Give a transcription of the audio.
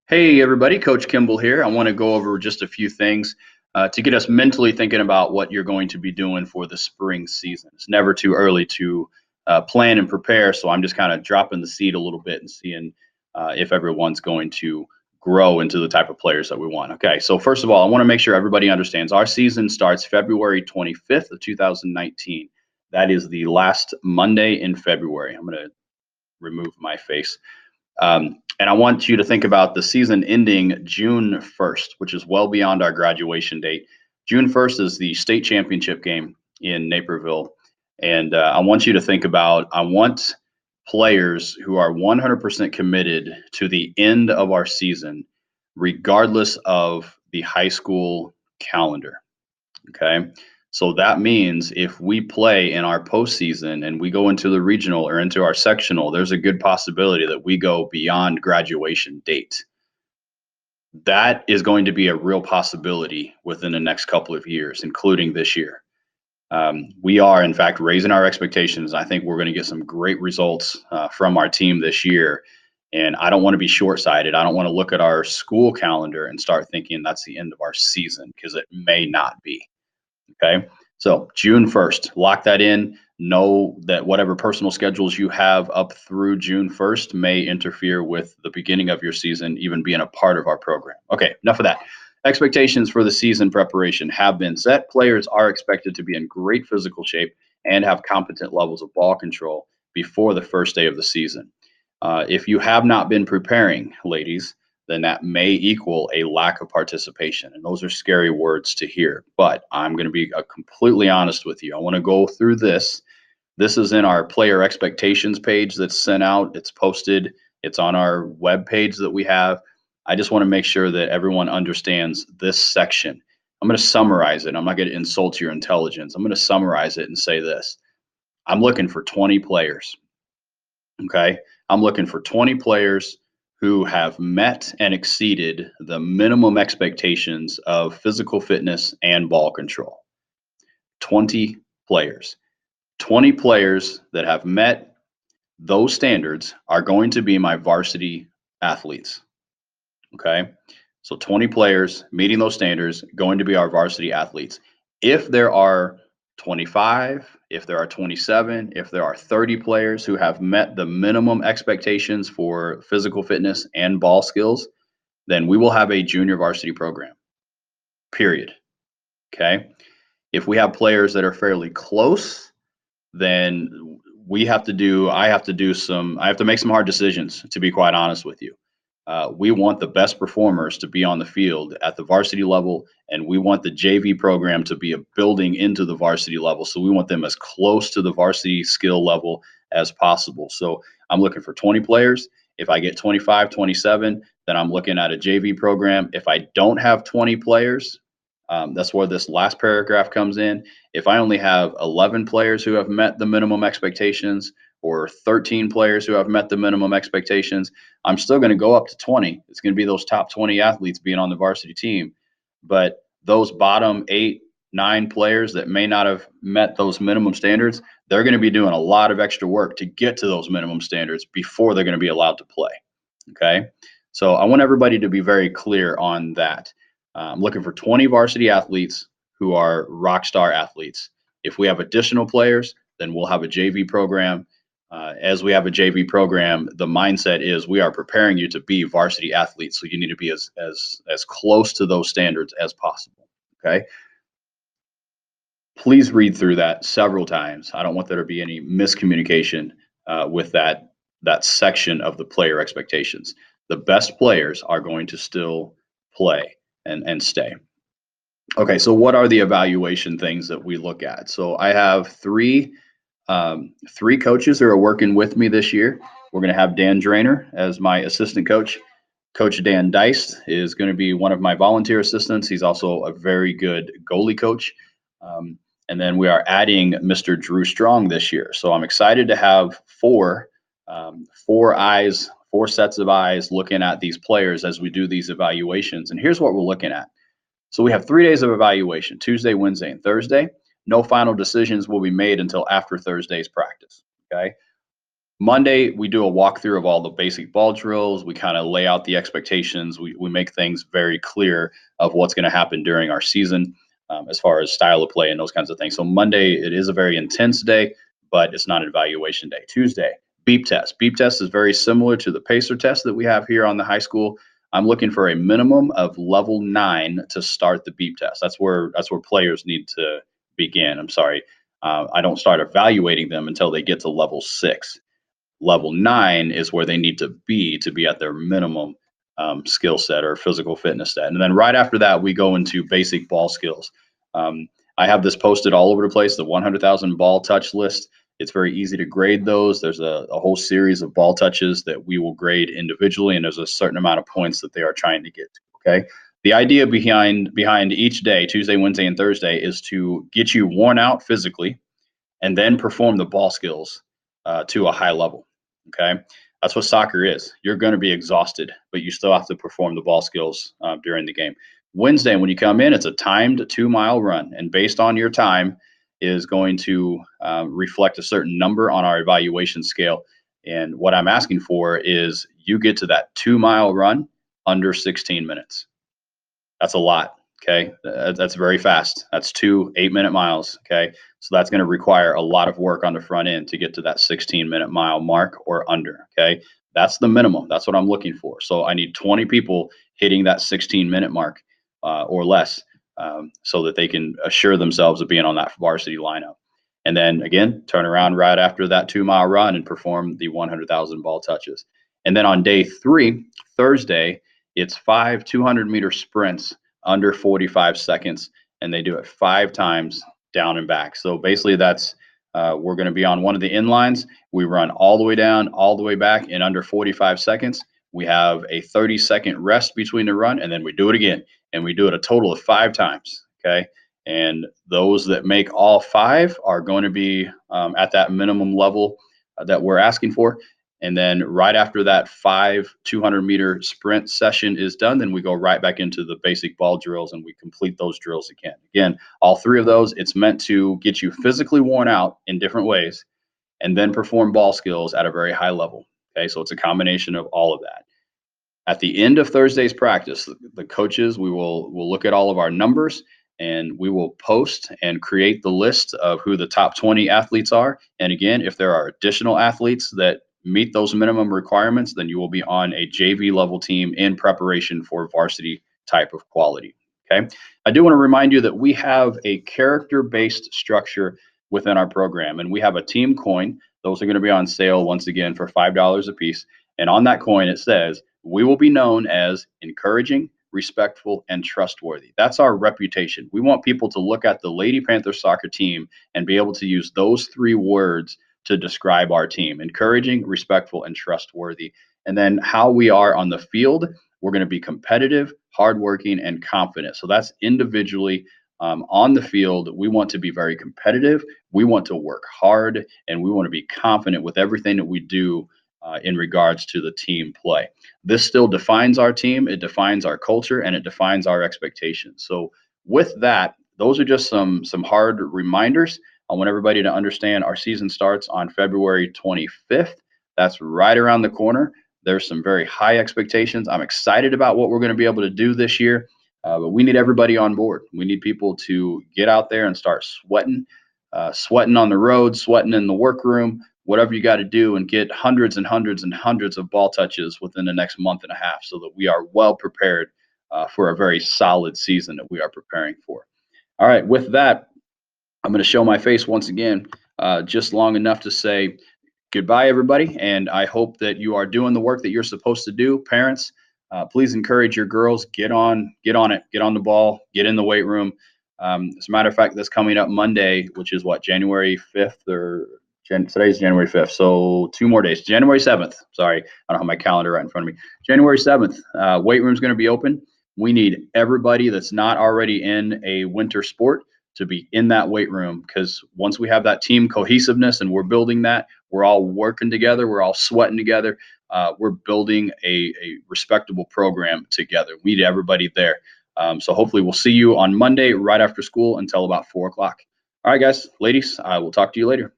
Hey, everybody, Coach Kimball here. I want to go over just a few things to get us mentally thinking about what you're going to be doing for the spring season. It's never too early to plan and prepare, so I'm just kind of dropping the seed a little bit and seeing if everyone's going to grow into the type of players that we want. Okay, so first of all, I want to make sure everybody understands our season starts February 25th of 2019. That is the last Monday in February. I'm going to remove my face. And I want you to think about the season ending June 1st, which is well beyond our graduation date. June 1st is the state championship game in Naperville. And I want you to think about, I want players who are 100% committed to the end of our season, regardless of the high school calendar. Okay. So that means if we play in our postseason and we go into the regional or into our sectional, there's a good possibility that we go beyond graduation date. That is going to be a real possibility within the next couple of years, including this year. We are, in fact, raising our expectations. I think we're going to get some great results from our team this year. And I don't want to be short sighted. I don't want to look at our school calendar and start thinking that's the end of our season because it may not be. Okay. So June 1st, lock that in. Know that whatever personal schedules you have up through June 1st may interfere with the beginning of your season, even being a part of our program. Okay, enough of that. Expectations for the season preparation have been set. Players are expected to be in great physical shape and have competent levels of ball control before the first day of the season. If you have not been preparing, ladies, then that may equal a lack of participation. And those are scary words to hear. But I'm going to be completely honest with you. I want to go through this. This is in our player expectations page that's sent out. It's posted. It's on our web page that we have. I just want to make sure that everyone understands this section. I'm going to summarize it. I'm not going to insult your intelligence. I'm going to summarize it and say this. I'm looking for 20 players. Okay. I'm looking for 20 players who have met and exceeded the minimum expectations of physical fitness and ball control. 20 players. 20 players that have met those standards are going to be my varsity athletes. Okay. So 20 players meeting those standards going to be our varsity athletes. If there are 25, if there are 27, if there are 30 players who have met the minimum expectations for physical fitness and ball skills, then we will have a junior varsity program, period. Okay. If we have players that are fairly close, then I have to make some hard decisions, to be quite honest with you. We want the best performers to be on the field at the varsity level, and we want the JV program to be a building into the varsity level. So we want them as close to the varsity skill level as possible. So I'm looking for 20 players. If I get 25, 27, then I'm looking at a JV program. If I don't have 20 players, that's where this last paragraph comes in. If I only have 11 players who have met the minimum expectations or 13 players who have met the minimum expectations, I'm still going to go up to 20. It's going to be those top 20 athletes being on the varsity team. But those bottom 8, 9 players that may not have met those minimum standards, they're going to be doing a lot of extra work to get to those minimum standards before they're going to be allowed to play. Okay. So I want everybody to be very clear on that. I'm looking for 20 varsity athletes who are rock star athletes. If we have additional players, then we'll have a JV program. As we have a JV program, the mindset is we are preparing you to be varsity athletes. So you need to be as close to those standards as possible. Okay. Please read through that several times. I don't want there to be any miscommunication with that section of the player expectations. The best players are going to still play and stay. Okay, so what are the evaluation things that we look at? So I have three coaches who are working with me this year. We're going to have Dan Drainer as my assistant coach. Coach Dan Deist is going to be one of my volunteer assistants. He's also a very good goalie coach. And then we are adding Mr. Drew Strong this year. So I'm excited to have four sets of eyes looking at these players as we do these evaluations. And here's what we're looking at. So we have 3 days of evaluation, Tuesday, Wednesday, and Thursday. No final decisions will be made until after Thursday's practice. Okay. Monday, we do a walkthrough of all the basic ball drills. We kind of lay out the expectations. We make things very clear of what's going to happen during our season as far as style of play and those kinds of things. So Monday, it is a very intense day, but it's not an evaluation day. Tuesday, beep test. Beep test is very similar to the pacer test that we have here on the high school. I'm looking for a minimum of level 9 to start the beep test. That's where players need to begin. I'm sorry. I don't start evaluating them until they get to level 6. Level 9 is where they need to be at their minimum skill set or physical fitness set. And then right after that, we go into basic ball skills. Um, I have this posted all over the place, the 100,000 ball touch list. It's very easy to grade those. There's a whole series of ball touches that we will grade individually, and there's a certain amount of points that they are trying to get to. Okay. The idea behind each day, Tuesday, Wednesday, and Thursday, is to get you worn out physically and then perform the ball skills to a high level. Okay. That's what soccer is. You're going to be exhausted, but you still have to perform the ball skills during the game. Wednesday, when you come in, it's a timed 2-mile run. And based on your time, is going to reflect a certain number on our evaluation scale. And what I'm asking for is you get to that 2-mile run under 16 minutes. That's a lot. Okay. That's very fast. That's 2 8-minute miles. Okay. So that's going to require a lot of work on the front end to get to that 16-minute mile mark or under. Okay. That's the minimum. That's what I'm looking for. So I need 20 people hitting that 16-minute mark or less so that they can assure themselves of being on that varsity lineup. And then again, turn around right after that 2-mile run and perform the 100,000 ball touches. And then on day 3, Thursday, it's 5 200-meter sprints under 45 seconds, and they do it 5 times down and back. So basically, that's we're going to be on one of the inlines. We run all the way down, all the way back in under 45 seconds. We have a 30-second rest between the run, and then we do it again, and we do it a total of 5 times. Okay, and those that make all 5 are going to be at that minimum level that we're asking for. And then right after that 5 200-meter sprint session is done, then we go right back into the basic ball drills and we complete those drills again. Again, all 3 of those, it's meant to get you physically worn out in different ways and then perform ball skills at a very high level. Okay, so it's a combination of all of that. At the end of Thursday's practice, the coaches, we'll look at all of our numbers and we will post and create the list of who the top 20 athletes are. And again, if there are additional athletes that meet those minimum requirements, then you will be on a JV level team in preparation for varsity type of quality. Okay. I do want to remind you that we have a character-based structure within our program, and we have a team coin. Those are going to be on sale once again for $5 a piece. And on that coin, it says, "We will be known as encouraging, respectful, and trustworthy." That's our reputation. We want people to look at the Lady Panther soccer team and be able to use those 3 words to describe our team: encouraging, respectful, and trustworthy. And then how we are on the field, we're going to be competitive, hardworking, and confident. So that's individually. On the field, we want to be very competitive. We want to work hard, and we want to be confident with everything that we do in regards to the team play. This still defines our team, it defines our culture, and it defines our expectations. So with that, those are just some hard reminders. I want everybody to understand our season starts on February 25th. That's right around the corner. There's some very high expectations. I'm excited about what we're going to be able to do this year, but we need everybody on board. We need people to get out there and start sweating, sweating on the road, sweating in the workroom, whatever you got to do, and get hundreds and hundreds and hundreds of ball touches within the next month and a half so that we are well prepared for a very solid season that we are preparing for. All right, with that, I'm going to show my face once again, just long enough to say goodbye, everybody. And I hope that you are doing the work that you're supposed to do. Parents, please encourage your girls, get on it, get on the ball, get in the weight room. As a matter of fact, this coming up Monday, which is what, January 5th or today's January 5th. So 2 more days, January 7th. Sorry, I don't have my calendar right in front of me. January 7th, weight room's going to be open. We need everybody that's not already in a winter sport to be in that weight room, because once we have that team cohesiveness and we're building that, we're all working together, we're all sweating together, we're building a respectable program together. We need everybody there. So hopefully we'll see you on Monday right after school until about 4 o'clock. All right, guys, ladies, I will talk to you later.